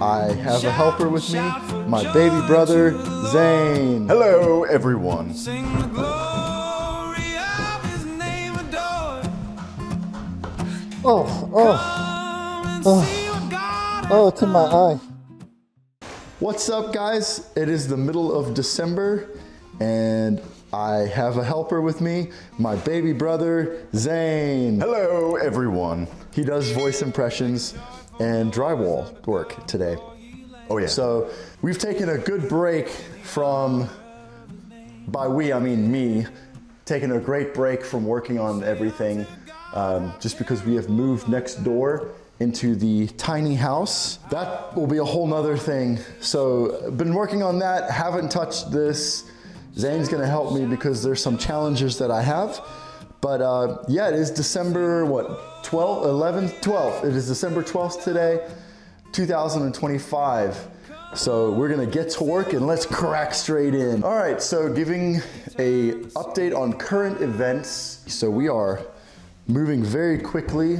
I have a helper with me, my baby brother, Zane. Hello, everyone. Sing the glory of his name adored. It's in my eye. What's up, guys? It is the middle of December, and I have a helper with me, my baby brother, Zane. Hello, everyone. He does voice impressions and drywall work today. Oh yeah. So we've taken a good break from, by we, I mean me, taking a great break from working on everything just because we have moved next door into the tiny house. That will be a whole nother thing. So been working on that, haven't touched this. Zane's gonna help me because there's some challenges that I have. But yeah, it is December, what, 12th. It is December 12th today, 2025. So we're gonna get to work and let's crack straight in. All right, so giving a update on current events. So we are moving very quickly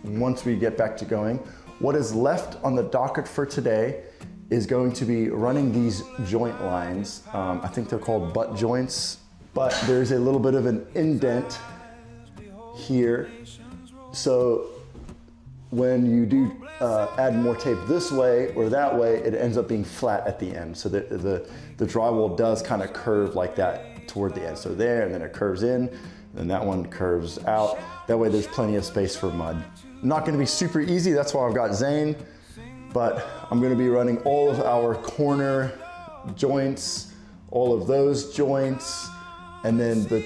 once we get back to going. What is left on the docket for today is going to be running these joint lines. I think they're called butt joints, but there's a little bit of an indent here. So when you do add more tape this way or that way, it ends up being flat at the end. So the drywall does kind of curve like that toward the end. So there, and then it curves in, and that one curves out. That way there's plenty of space for mud. Not gonna be super easy, that's why I've got Zane, but I'm gonna be running all of our corner joints, all of those joints, and then the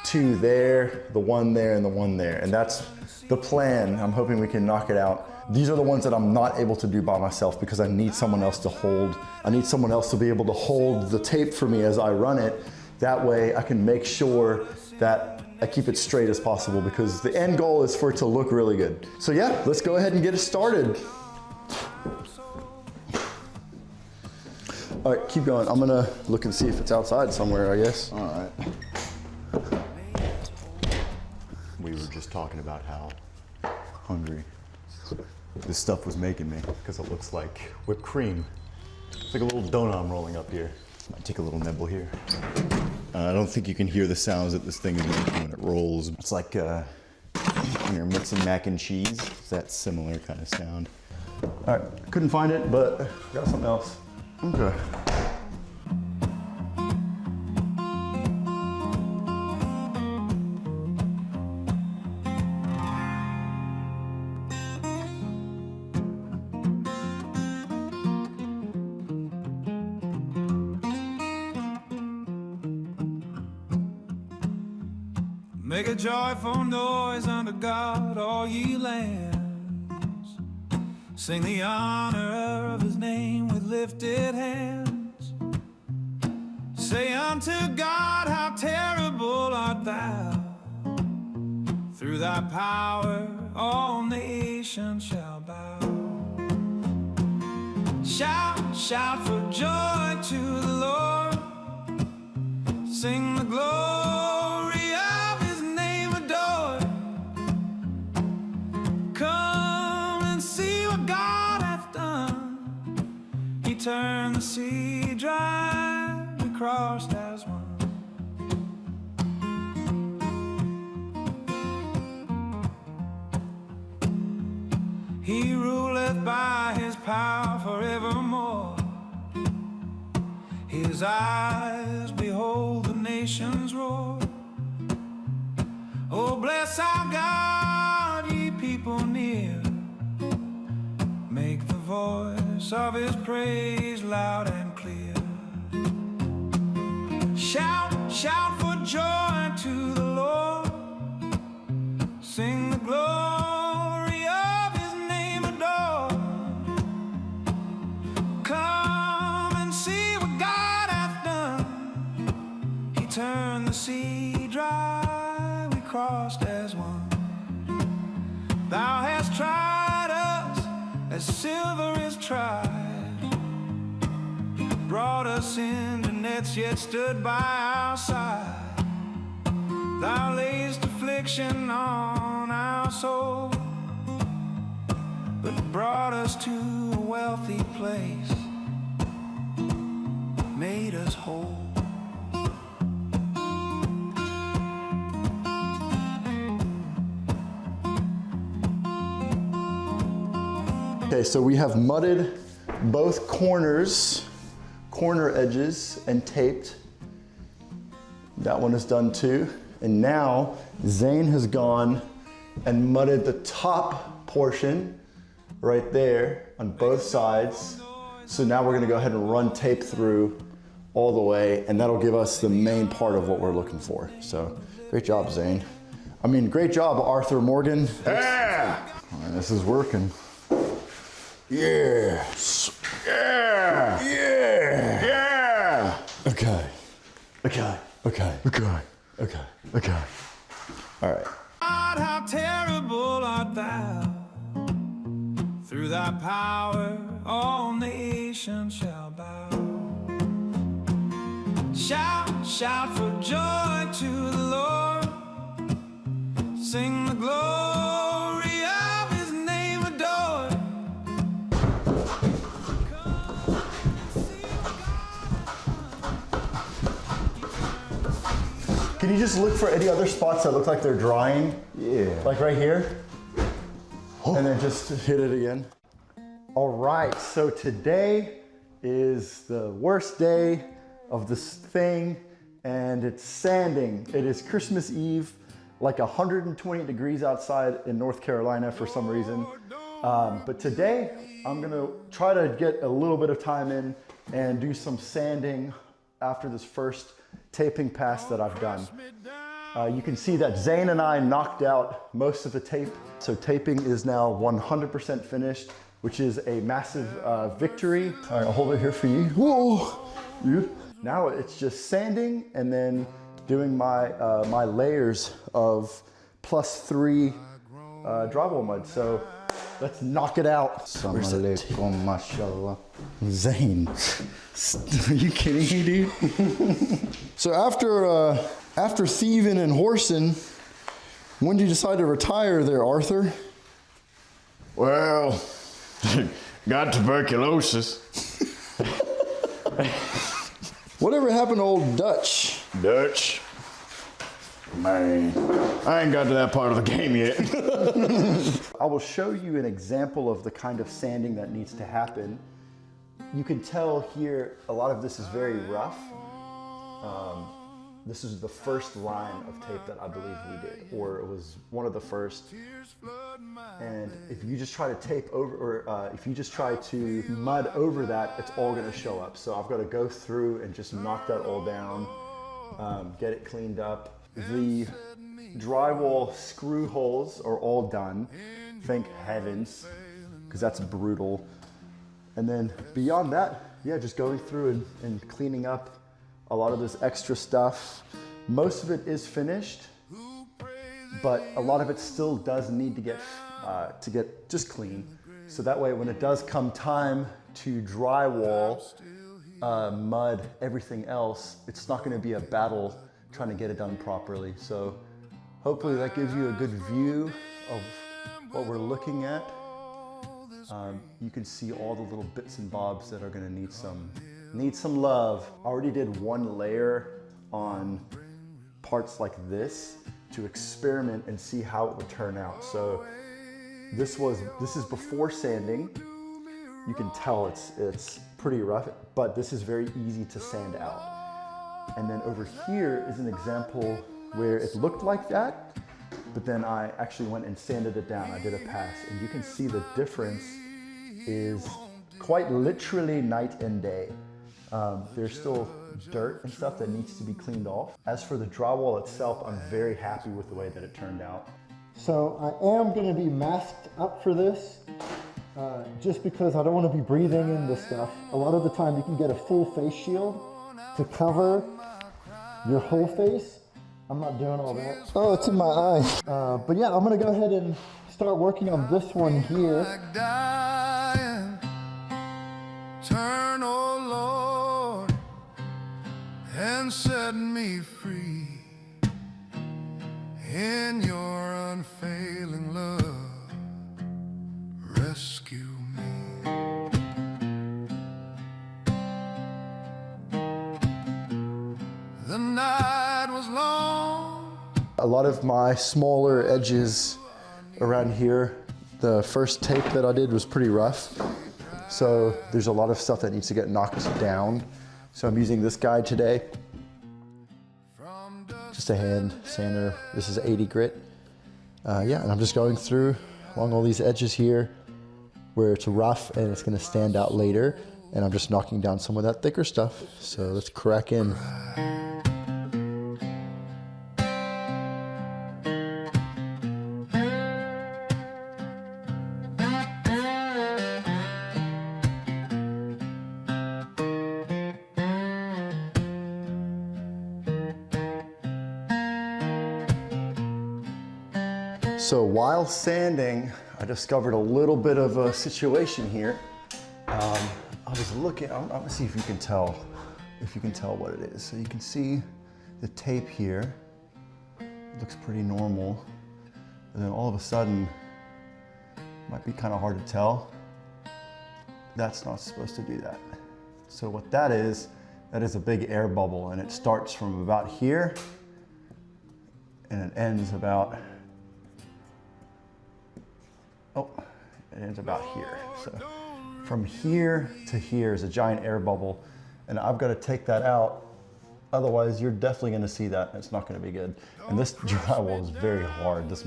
two there, the one there, and the one there. And that's the plan. I'm hoping we can knock it out. These are the ones that I'm not able to do by myself because I need someone else to hold. I need someone else to be able to hold the tape for me as I run it. That way I can make sure that I keep it straight as possible because the end goal is for it to look really good. So yeah, let's go ahead and get it started. All right, keep going. I'm gonna look and see if it's outside somewhere, I guess. All right. We were just talking about how hungry this stuff was making me because it looks like whipped cream. It's like a little donut I'm rolling up here. Might take a little nibble here. I don't think you can hear the sounds that this thing is making when it rolls. It's like when you're mixing mac and cheese. It's that similar kind of sound. All right, couldn't find it, but got something else. Okay. Make a joyful noise unto God, all ye lands. Sing the honor of his name with lifted hands. Say unto God, how terrible art thou. Through thy power all nations shall bow. Shout, shout for joy to the Lord. Sing the glory of his name adored. Come and see what God hath done. He turned the sea dry, we crossed as one. He ruleth by his power forevermore. His eyes behold the nations roar. Oh, bless our God, ye people near. Make the voice of his praise loud and clear. Shout, shout for joy to the Lord. Sing the glory of his name adored. Come and see what God hath done. He turned the sea dry, we crossed as one. Thou hast tried us as silver is tried. Brought us into nets, yet stood by our side. Thou layest affliction on our soul, but brought us to a wealthy place, made us whole. Okay, so we have mudded both corner edges and taped. That one is done too. And now Zane has gone and mudded the top portion right there on both sides. So now we're gonna go ahead and run tape through all the way, and that'll give us the main part of what we're looking for. So great job, Zane. I mean, great job, Arthur Morgan. Yeah! All right, this is working. Yeah. Yeah! Yeah. Yeah! Okay. Okay. Okay. Okay. Okay. Okay. All right. God, how terrible art thou! Through thy power, all nations shall bow. Shout, shout for joy to the Lord. Sing the glory of his name adored. Can you just look for any other spots that look like they're drying? Yeah. Like right here? And then just hit it again. All right, so today is the worst day of this thing, and it's sanding. It is Christmas Eve, like 120 degrees outside in North Carolina for some reason. But today, I'm gonna try to get a little bit of time in and do some sanding after this first taping pass that I've done. You can see that Zane and I knocked out most of the tape. So taping is now 100% finished, which is a massive victory. All right, I'll hold it here for you. Whoa! Now it's just sanding and then doing my, my layers of +3 drywall mud. So let's knock it out. Assalamu alaikum, mashallah. Zane, are you kidding me, dude? So after thieving and horsing, when did you decide to retire there, Arthur? Well, got tuberculosis. Whatever happened to old Dutch? Dutch. Man, I ain't got to that part of the game yet. I will show you an example of the kind of sanding that needs to happen. You can tell here, a lot of this is very rough. This is the first line of tape that I believe we did, or it was one of the first. And if you just try to tape over, or if you just try to mud over that, it's all gonna show up. So I've gotta go through and just knock that all down, get it cleaned up. The drywall screw holes are all done, thank heavens, because that's brutal. And then beyond that, yeah, just going through and cleaning up a lot of this extra stuff. Most of it is finished, but a lot of it still does need to get just clean. So that way, when it does come time to drywall, mud, everything else, it's not gonna be a battle trying to get it done properly. So hopefully that gives you a good view of what we're looking at. You can see all the little bits and bobs that are gonna need some love. I already did one layer on parts like this to experiment and see how it would turn out. So this is before sanding. You can tell it's pretty rough, but this is very easy to sand out. And then over here is an example where it looked like that, but then I actually went and sanded it down. I did a pass, and you can see the difference is quite literally night and day. There's still dirt and stuff that needs to be cleaned off. As for the drywall itself, I'm very happy with the way that it turned out. So I am gonna be masked up for this, just because I don't wanna be breathing in this stuff. A lot of the time you can get a full face shield to cover your whole face. I'm not doing all that. Oh, it's in my eye. But yeah, I'm gonna go ahead and start working on this one here. Turn, oh Lord, and set me free in your unfailing love. Rescue A lot of my smaller edges around here, the first tape that I did was pretty rough. So there's a lot of stuff that needs to get knocked down. So I'm using this guide today. Just a hand sander. This is 80 grit. Yeah, and I'm just going through along all these edges here where it's rough and it's gonna stand out later. And I'm just knocking down some of that thicker stuff. So let's crack in. So while sanding, I discovered a little bit of a situation here. I was looking, I'm gonna see if you can tell what it is. So you can see the tape here. It looks pretty normal. And then all of a sudden, might be kind of hard to tell. That's not supposed to do that. So what that is a big air bubble, and it starts from about here and it ends about, it ends about here. So from here to here is a giant air bubble, and I've got to take that out. Otherwise, you're definitely going to see that, and it's not going to be good. And this drywall is very hard, this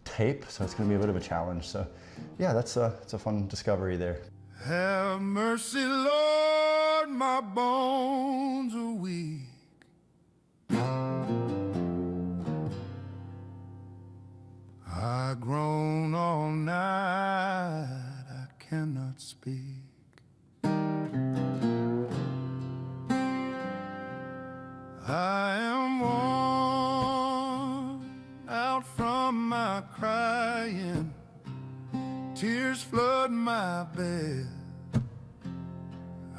tape, so it's going to be a bit of a challenge. So yeah, it's a fun discovery there. Have mercy, Lord, my bones are weak. I groan all night, I cannot speak. I am worn out from my crying, tears flood my bed.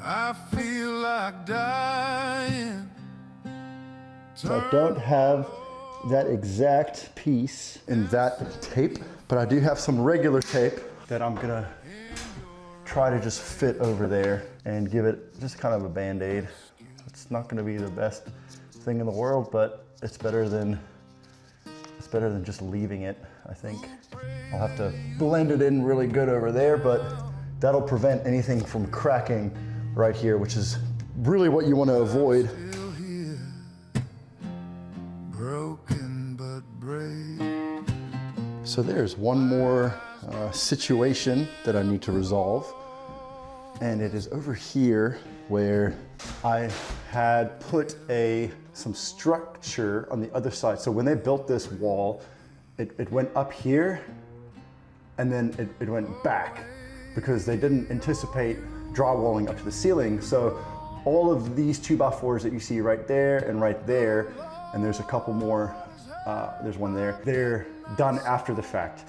I feel like dying. So I don't have that exact piece in that tape, but I do have some regular tape that I'm gonna try to just fit over there and give it just kind of a band-aid. It's not gonna be the best thing in the world, but it's better than just leaving it, I think. I'll have to blend it in really good over there, but that'll prevent anything from cracking right here, which is really what you want to avoid. So there's one more situation that I need to resolve, and it is over here where I had put some structure on the other side. So when they built this wall, it went up here and then it went back because they didn't anticipate drywalling up to the ceiling. So all of these 2x4s that you see right there, and there's a couple more, there's one there, they're done after the fact.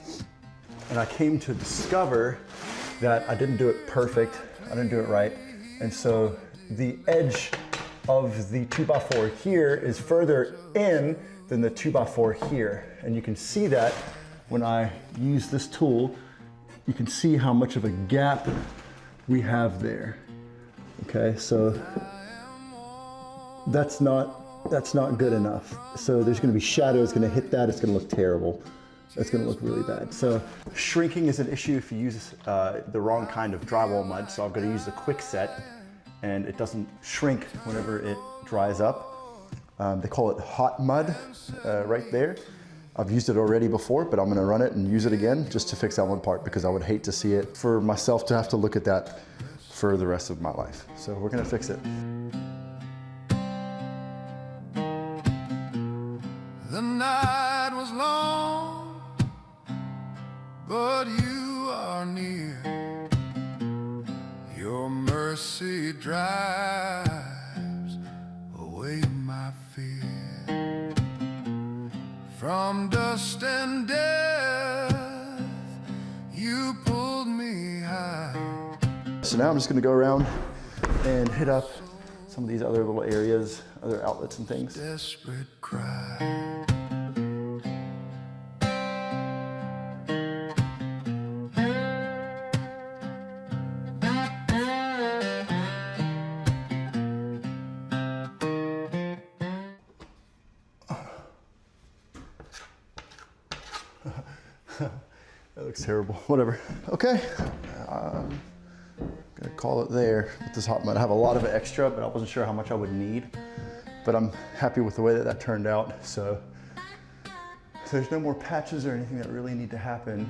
And I came to discover that I didn't do it perfect, I didn't do it right. And so the edge of the 2x4 here is further in than the 2x4 here. And you can see that when I use this tool, you can see how much of a gap we have there. Okay, so that's not good enough. So there's gonna be shadows gonna hit that, it's gonna look terrible. It's gonna look really bad. So shrinking is an issue if you use the wrong kind of drywall mud. So I'm gonna use the quick set, and it doesn't shrink whenever it dries up. They call it hot mud right there. I've used it already before, but I'm gonna run it and use it again just to fix that one part, because I would hate to see it for myself to have to look at that for the rest of my life. So we're gonna fix it. The night was long, but you are near. Your mercy drives away my fear. From dust and death, you pulled me high. So now I'm just gonna go around and hit up some of these other little areas, other outlets and things. Desperate cry. terrible. Whatever. Okay. Gonna call it there with this hot mud. I have a lot of it extra, but I wasn't sure how much I would need. But I'm happy with the way that turned out. So there's no more patches or anything that really need to happen.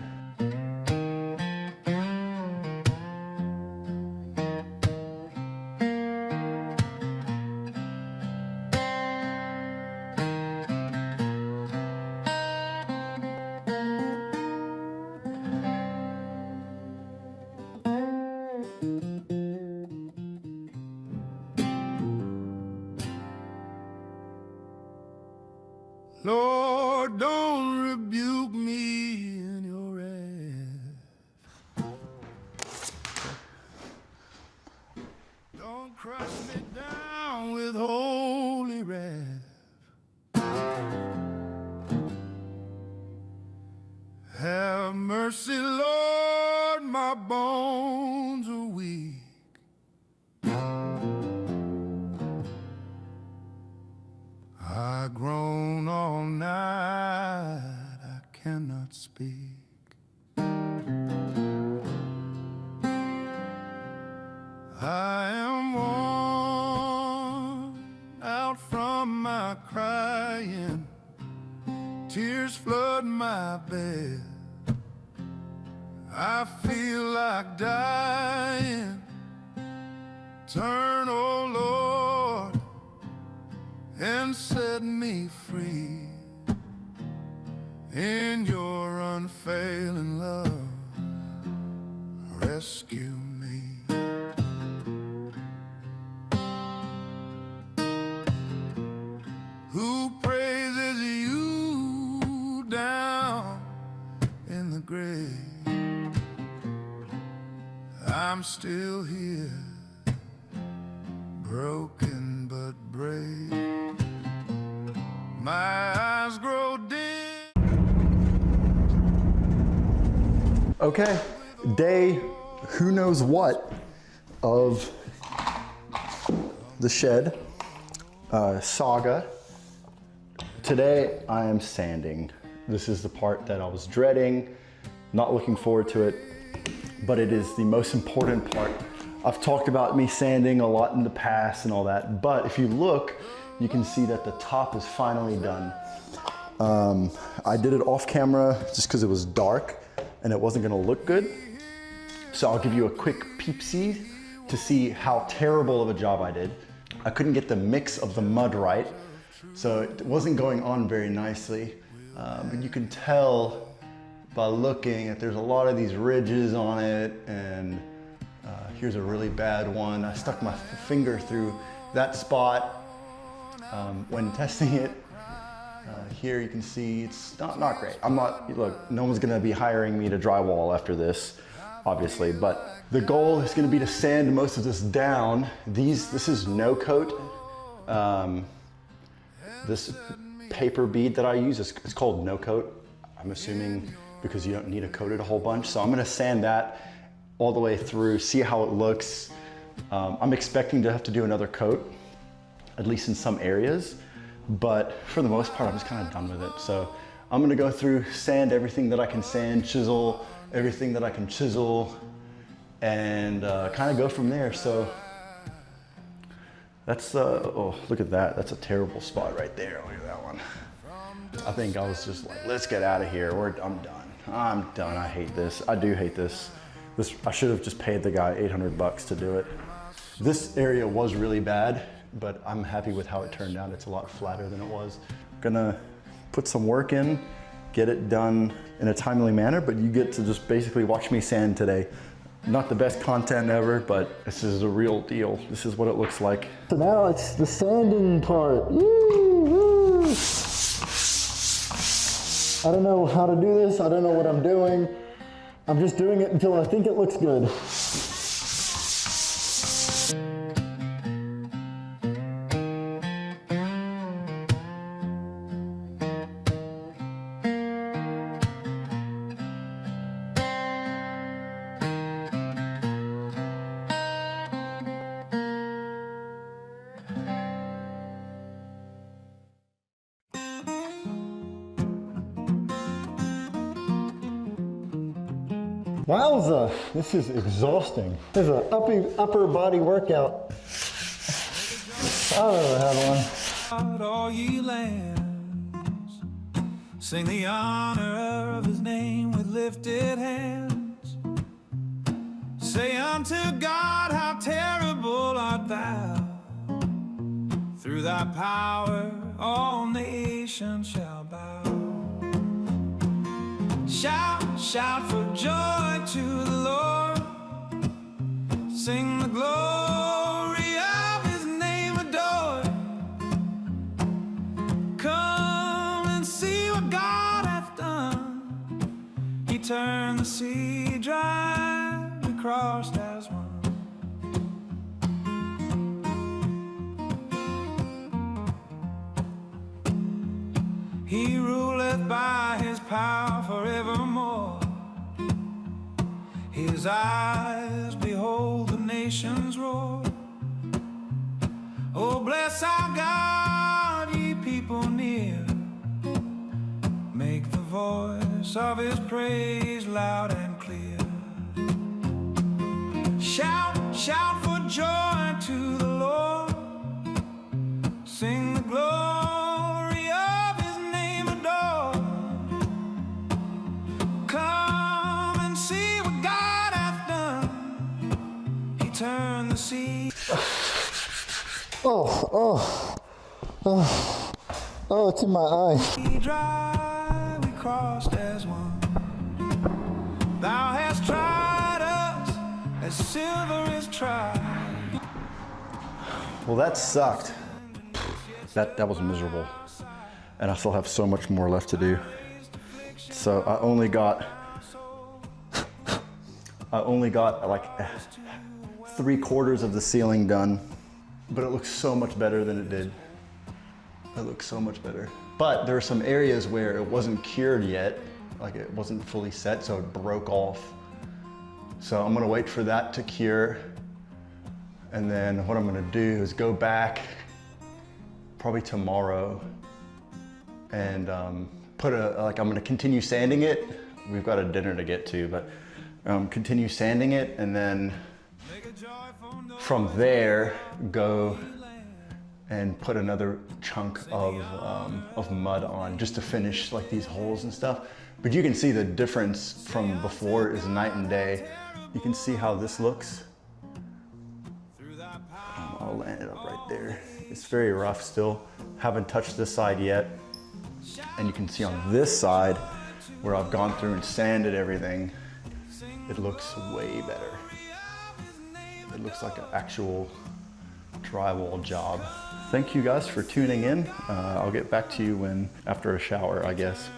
Lord, don't rebuke me in your wrath. Don't crush me down with holy wrath. Have mercy, Lord, my bones are weak. I groan all night, I cannot speak. I am worn out from my crying, tears flood my bed. I feel like dying. Turn, oh Lord, and set me free. In your unfailing love, rescue me. Who praises you down in the grave? I'm still here, broken but brave. My eyes grow dim. Okay, day who knows what of the shed saga. Today I am sanding. This is the part that I was dreading, not looking forward to it, but it is the most important part. I've talked about me sanding a lot in the past and all that, but if you look, you can see that the top is finally done. I did it off camera just because it was dark and it wasn't gonna look good. So I'll give you a quick peep-see to see how terrible of a job I did. I couldn't get the mix of the mud right, so it wasn't going on very nicely. But you can tell by looking that there's a lot of these ridges on it, and here's a really bad one. I stuck my finger through that spot when testing it. Here you can see it's not great. Look, no one's gonna be hiring me to drywall after this, obviously, but the goal is gonna be to sand most of this down. This is no coat. This paper bead that I use it's called no coat. I'm assuming because you don't need to coat it a whole bunch. So I'm gonna sand that all the way through, see how it looks. I'm expecting to have to do another coat, at least in some areas. But for the most part, I'm just kind of done with it. So I'm gonna go through, sand everything that I can sand, chisel everything that I can chisel, and kind of go from there. So that's, oh, look at that. That's a terrible spot right there. Look at that one. I think I was just like, let's get out of here. I'm done. I'm done. I hate this. I do hate this. I should have just paid the guy 800 bucks to do it. This area was really bad, but I'm happy with how it turned out. It's a lot flatter than it was. Gonna put some work in, get it done in a timely manner, but you get to just basically watch me sand today. Not the best content ever, but this is a real deal. This is what it looks like. So now it's the sanding part. Woo-hoo. I don't know how to do this. I don't know what I'm doing. I'm just doing it until I think it looks good. Wowza, this is exhausting. This is an upper body workout. I've never had one. All ye lands, sing the honor of his name with lifted hands. Say unto God, how terrible art thou. Through thy power, all nations shall bow. Shout, shout for joy to the Lord. Sing the glory of his name adored. Come and see what God hath done. He turned the sea dry, we crossed as one. He ruleth by his power forevermore. His eyes behold the nations roar. Oh, bless our God, ye people near. Make the voice of his praise loud and clear. Shout, shout for joy to the Lord. Sing the glory of his name adored. Come and see what God hath done. He turned the sea. Oh, it's in my eye. Dry, we crossed as one. Thou hast tried us as silver is tried. Well, that sucked. That was miserable. And I still have so much more left to do. So I only got like 3/4 of the ceiling done, but it looks so much better than it did. It looks so much better. But there are some areas where it wasn't cured yet, like it wasn't fully set, so it broke off. So I'm gonna wait for that to cure. And then what I'm gonna do is go back probably tomorrow and I'm gonna continue sanding it. We've got a dinner to get to, but continue sanding it, and then from there go and put another chunk of mud on just to finish like these holes and stuff. But you can see the difference from before is night and day. You can see how this looks. I'll land it up right there. It's very rough still. Haven't touched this side yet. And you can see on this side where I've gone through and sanded everything, it looks way better. It looks like an actual drywall job. Thank you guys for tuning in. I'll get back to you after a shower, I guess.